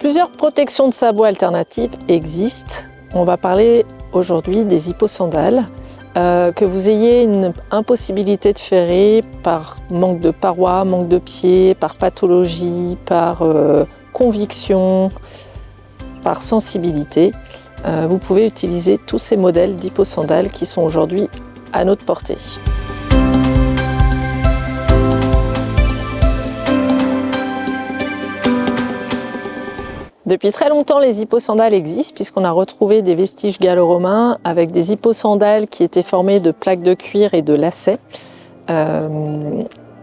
Plusieurs protections de sabots alternatives existent. On va parler aujourd'hui des hipposandales. Que vous ayez une impossibilité de ferrer par manque de parois, manque de pieds, par pathologie, par conviction, par sensibilité, vous pouvez utiliser tous ces modèles d'hipposandales qui sont aujourd'hui à notre portée. Depuis très longtemps, les hipposandales existent puisqu'on a retrouvé des vestiges gallo-romains avec des hipposandales qui étaient formées de plaques de cuir et de lacets.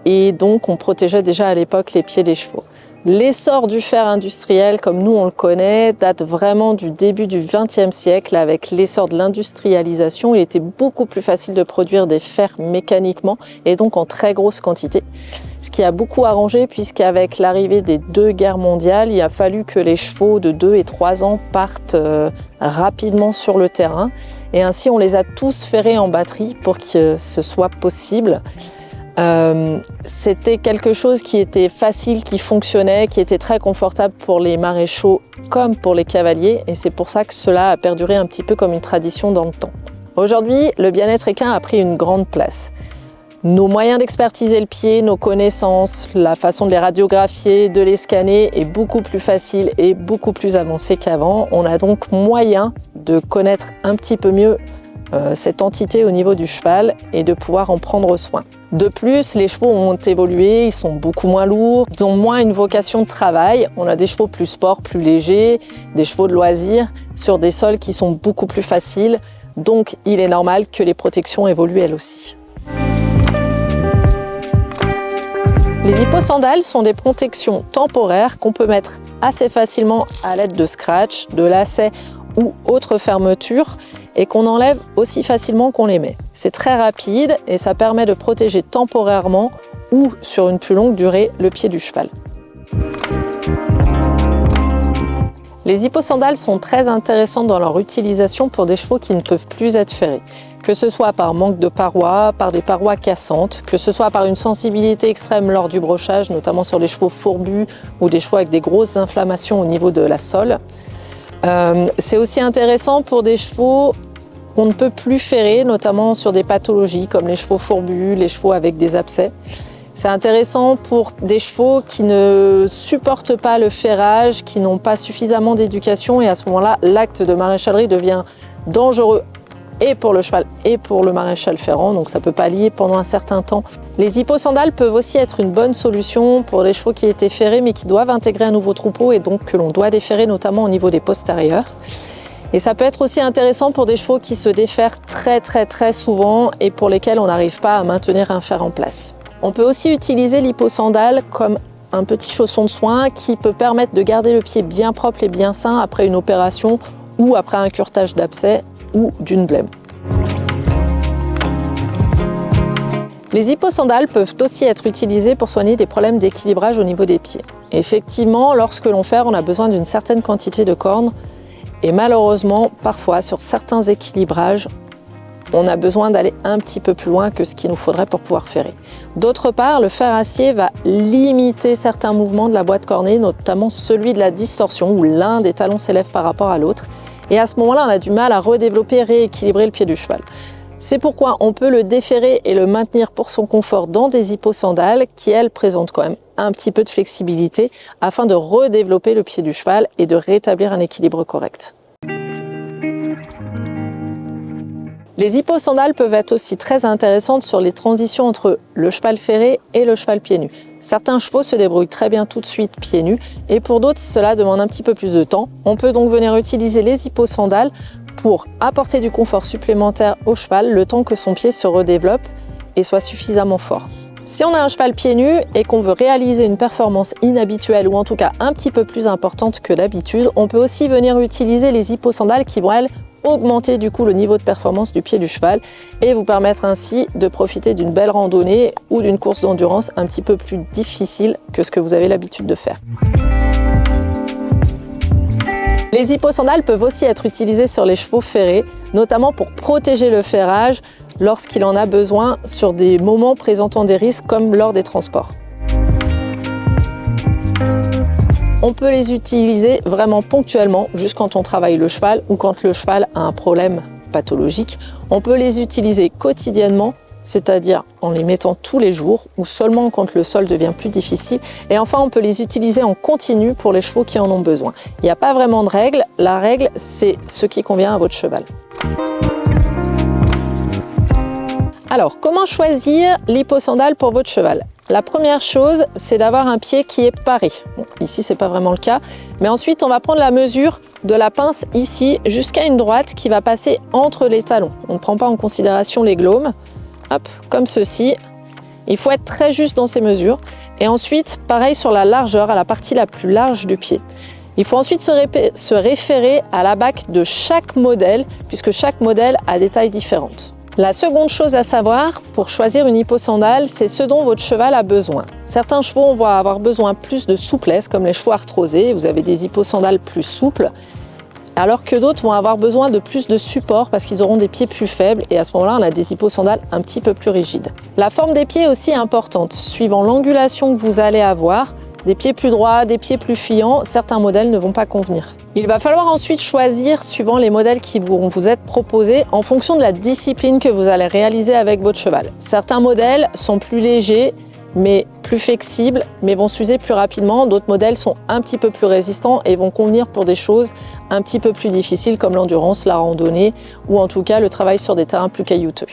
Et donc, on protégeait déjà à l'époque les pieds des chevaux. L'essor du fer industriel, comme nous on le connaît, date vraiment du début du XXe siècle avec l'essor de l'industrialisation. Il était beaucoup plus facile de produire des fers mécaniquement et donc en très grosse quantité. Ce qui a beaucoup arrangé puisqu'avec l'arrivée des 2 guerres mondiales, il a fallu que les chevaux de 2 et 3 ans partent rapidement sur le terrain. Et ainsi, on les a tous ferrés en batterie pour que ce soit possible. C'était quelque chose qui était facile, qui fonctionnait, qui était très confortable pour les maréchaux comme pour les cavaliers et c'est pour ça que cela a perduré un petit peu comme une tradition dans le temps. Aujourd'hui, le bien-être équin a pris une grande place. Nos moyens d'expertiser le pied, nos connaissances, la façon de les radiographier, de les scanner est beaucoup plus facile et beaucoup plus avancée qu'avant. On a donc moyen de connaître un petit peu mieux cette entité au niveau du cheval et de pouvoir en prendre soin. De plus, les chevaux ont évolué, ils sont beaucoup moins lourds, ils ont moins une vocation de travail. On a des chevaux plus sport, plus légers, des chevaux de loisirs sur des sols qui sont beaucoup plus faciles. Donc, il est normal que les protections évoluent elles aussi. Les hipposandales sont des protections temporaires qu'on peut mettre assez facilement à l'aide de scratch, de lacets ou autres fermetures et qu'on enlève aussi facilement qu'on les met. C'est très rapide et ça permet de protéger temporairement ou sur une plus longue durée le pied du cheval. Les hipposandales sont très intéressantes dans leur utilisation pour des chevaux qui ne peuvent plus être ferrés, que ce soit par manque de parois, par des parois cassantes, que ce soit par une sensibilité extrême lors du brochage, notamment sur les chevaux fourbus ou des chevaux avec des grosses inflammations au niveau de la sole. C'est aussi intéressant pour des chevaux qu'on ne peut plus ferrer, notamment sur des pathologies comme les chevaux fourbus, les chevaux avec des abcès. C'est intéressant pour des chevaux qui ne supportent pas le ferrage, qui n'ont pas suffisamment d'éducation et à ce moment-là, l'acte de maréchalerie devient dangereux et pour le cheval et pour le maréchal ferrant, donc ça peut pallier pendant un certain temps. Les hipposandales peuvent aussi être une bonne solution pour les chevaux qui étaient ferrés mais qui doivent intégrer un nouveau troupeau et donc que l'on doit déferrer notamment au niveau des postérieurs. Et ça peut être aussi intéressant pour des chevaux qui se déferrent très souvent et pour lesquels on n'arrive pas à maintenir un fer en place. On peut aussi utiliser l'hipposandale comme un petit chausson de soin qui peut permettre de garder le pied bien propre et bien sain après une opération ou après un curetage d'abcès ou d'une blême. Les hipposandales peuvent aussi être utilisées pour soigner des problèmes d'équilibrage au niveau des pieds. Effectivement, lorsque l'on ferre, on a besoin d'une certaine quantité de cornes et malheureusement, parfois, sur certains équilibrages, on a besoin d'aller un petit peu plus loin que ce qu'il nous faudrait pour pouvoir ferrer. D'autre part, le fer acier va limiter certains mouvements de la boîte cornée, notamment celui de la distorsion où l'un des talons s'élève par rapport à l'autre. Et à ce moment-là, on a du mal à redévelopper, rééquilibrer le pied du cheval. C'est pourquoi on peut le déferrer et le maintenir pour son confort dans des hipposandales qui, elles, présentent quand même un petit peu de flexibilité afin de redévelopper le pied du cheval et de rétablir un équilibre correct. Les hipposandales peuvent être aussi très intéressantes sur les transitions entre le cheval ferré et le cheval pieds nus. Certains chevaux se débrouillent très bien tout de suite pieds nus et pour d'autres, cela demande un petit peu plus de temps. On peut donc venir utiliser les hipposandales pour apporter du confort supplémentaire au cheval le temps que son pied se redéveloppe et soit suffisamment fort. Si on a un cheval pieds nus et qu'on veut réaliser une performance inhabituelle ou en tout cas un petit peu plus importante que d'habitude, on peut aussi venir utiliser les hipposandales qui vont, elles, augmenter du coup le niveau de performance du pied du cheval et vous permettre ainsi de profiter d'une belle randonnée ou d'une course d'endurance un petit peu plus difficile que ce que vous avez l'habitude de faire. Les hipposandales peuvent aussi être utilisées sur les chevaux ferrés, notamment pour protéger le ferrage lorsqu'il en a besoin sur des moments présentant des risques comme lors des transports. On peut les utiliser vraiment ponctuellement, juste quand on travaille le cheval ou quand le cheval a un problème pathologique. On peut les utiliser quotidiennement, c'est-à-dire en les mettant tous les jours ou seulement quand le sol devient plus difficile. Et enfin, on peut les utiliser en continu pour les chevaux qui en ont besoin. Il n'y a pas vraiment de règle. La règle, c'est ce qui convient à votre cheval. Alors, comment choisir l'hipposandale pour votre cheval? La première chose, c'est d'avoir un pied qui est paré. Bon, ici, c'est pas vraiment le cas. Mais ensuite, on va prendre la mesure de la pince ici jusqu'à une droite qui va passer entre les talons. On ne prend pas en considération les glaumes. Hop, comme ceci. Il faut être très juste dans ces mesures. Et ensuite, pareil sur la largeur, à la partie la plus large du pied. Il faut ensuite se référer à la bac de chaque modèle, puisque chaque modèle a des tailles différentes. La seconde chose à savoir pour choisir une hipposandale, c'est ce dont votre cheval a besoin. Certains chevaux vont avoir besoin plus de souplesse, comme les chevaux arthrosés. Vous avez des hipposandales plus souples, alors que d'autres vont avoir besoin de plus de support parce qu'ils auront des pieds plus faibles. Et à ce moment-là, on a des hipposandales un petit peu plus rigides. La forme des pieds est aussi importante. Suivant l'angulation que vous allez avoir, des pieds plus droits, des pieds plus fuyants, certains modèles ne vont pas convenir. Il va falloir ensuite choisir suivant les modèles qui vont vous être proposés en fonction de la discipline que vous allez réaliser avec votre cheval. Certains modèles sont plus légers, mais plus flexibles, mais vont s'user plus rapidement. D'autres modèles sont un petit peu plus résistants et vont convenir pour des choses un petit peu plus difficiles comme l'endurance, la randonnée ou en tout cas le travail sur des terrains plus caillouteux.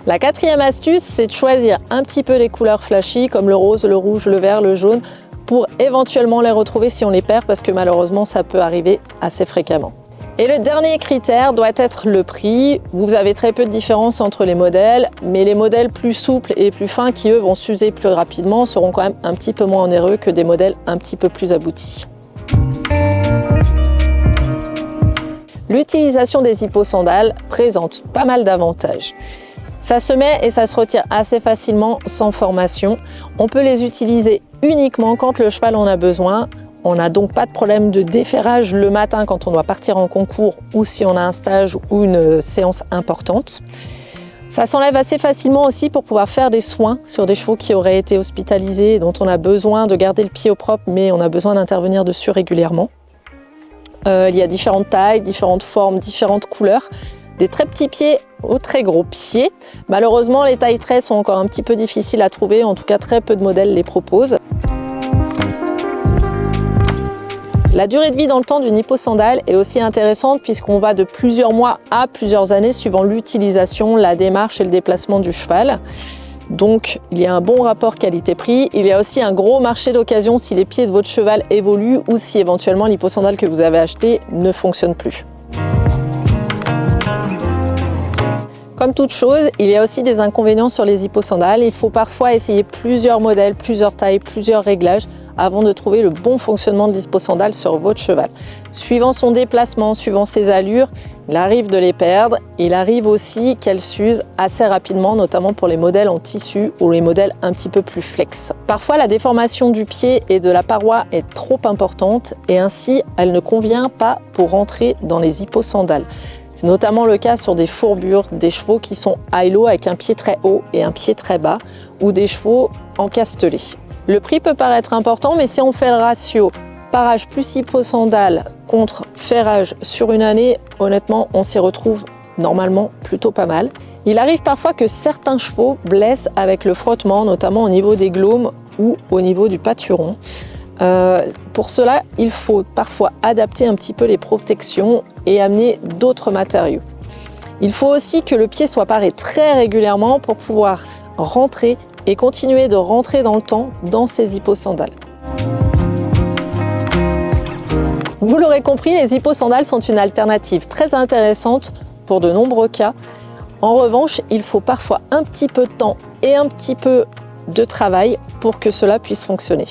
La quatrième astuce, c'est de choisir un petit peu les couleurs flashy comme le rose, le rouge, le vert, le jaune, pour éventuellement les retrouver si on les perd, parce que malheureusement ça peut arriver assez fréquemment. Et le dernier critère doit être le prix. Vous avez très peu de différence entre les modèles, mais les modèles plus souples et plus fins qui eux vont s'user plus rapidement seront quand même un petit peu moins onéreux que des modèles un petit peu plus aboutis. L'utilisation des hipposandales présente pas mal d'avantages. Ça se met et ça se retire assez facilement sans formation. On peut les utiliser uniquement quand le cheval en a besoin. On n'a donc pas de problème de déferrage le matin quand on doit partir en concours ou si on a un stage ou une séance importante. Ça s'enlève assez facilement aussi pour pouvoir faire des soins sur des chevaux qui auraient été hospitalisés et dont on a besoin de garder le pied au propre, mais on a besoin d'intervenir dessus régulièrement. Il y a différentes tailles, différentes formes, différentes couleurs. Des très petits pieds aux très gros pieds. Malheureusement, les tailles traits sont encore un petit peu difficiles à trouver, en tout cas très peu de modèles les proposent. La durée de vie dans le temps d'une hipposandale est aussi intéressante puisqu'on va de plusieurs mois à plusieurs années suivant l'utilisation, la démarche et le déplacement du cheval. Donc il y a un bon rapport qualité-prix. Il y a aussi un gros marché d'occasion si les pieds de votre cheval évoluent ou si éventuellement l'hipposandale que vous avez achetée ne fonctionne plus. Comme toute chose, il y a aussi des inconvénients sur les hipposandales. Il faut parfois essayer plusieurs modèles, plusieurs tailles, plusieurs réglages avant de trouver le bon fonctionnement de l'hipposandale sur votre cheval. Suivant son déplacement, suivant ses allures, il arrive de les perdre. Il arrive aussi qu'elles s'usent assez rapidement, notamment pour les modèles en tissu ou les modèles un petit peu plus flex. Parfois, la déformation du pied et de la paroi est trop importante et ainsi, elle ne convient pas pour rentrer dans les hipposandales. C'est notamment le cas sur des fourbures, des chevaux qui sont high-low avec un pied très haut et un pied très bas, ou des chevaux encastellés. Le prix peut paraître important, mais si on fait le ratio parage plus hipposandale contre ferrage sur une année, honnêtement, on s'y retrouve normalement plutôt pas mal. Il arrive parfois que certains chevaux blessent avec le frottement, notamment au niveau des glaumes ou au niveau du pâturon. Pour cela, il faut parfois adapter un petit peu les protections et amener d'autres matériaux. Il faut aussi que le pied soit paré très régulièrement pour pouvoir rentrer et continuer de rentrer dans le temps dans ces hipposandales. Vous l'aurez compris, les hipposandales sont une alternative très intéressante pour de nombreux cas. En revanche, il faut parfois un petit peu de temps et un petit peu de travail pour que cela puisse fonctionner.